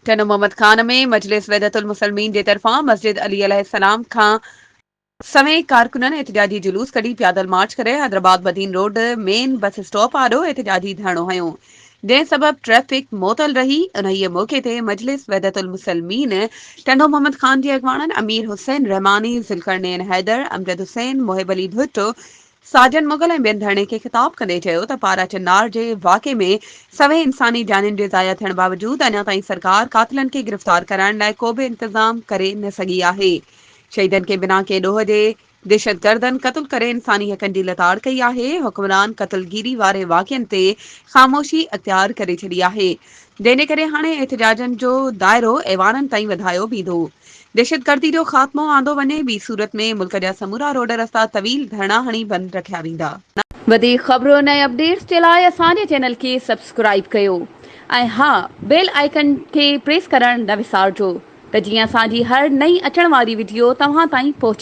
टनो मोहम्मद खान में मजलिस वहदतुल मुसलमीन जे तरफ़ां मस्जिद अली अलैहिस्सलाम खां समें कारकुननि एहतिजाजी जुलूस कढी पैदल मार्च करे Hyderabad Badin road main bus stop आॾो एहतिजाजी धरणो हयो जंहिं सबब ट्रैफिक मुअतल रही। उन्हीअ मौक़े ते मजलिस वहदतुल मुसलमीन टंडो मोहम्मद खान जे अॻवाननि अमीर हुसैन रहमानी, ज़ुल्करनैन हैदर, अमजद हुसैन, मोहिब अली भुट्टो, साजन मुगल ऐं ॿियनि धरणे खे ख़िताब कंदे चयो त पारा चिनार जे वाक़े में सवे इंसानी जानियुनि जे ज़ाया थियण बावजूदि अञा ताईं सरकार कातिलनि खे गिरफ़्तार कराइण लाइ को बि इंतज़ाम करे न सघी आहे। शहीदनि खे बिना के ॾोह जे दहशतगर्दनि क़त्ल करे इंसानी हक़नि जी लताड़ कई आहे। हुक्मरान क़त्लगीरी वारे वाक़िअनि ते ख़ामोशी अख़्तियार करे छॾी आहे, जंहिंजे करे हाणे एहतिजाजनि जो दाइरो ऐवाननि ताईं वधायो वेंदो। दहशतगर्दी जो ख़ात्मो आंदो वञे, ॿी सूरत में मुल्क जा समूरा रोड रस्ता तवील धरना हणी बंदि रखिया वेंदा। वधीक ख़बरुनि ऐं अपडेट्स जे लाइ असांजे चैनल खे सब्सक्राइब कयो ऐं हा, बेल आइकन खे प्रेस करणु न विसारिजो त जीअं असांजी हर नई अचण वारी वीडियो तव्हां ताईं पहुचे।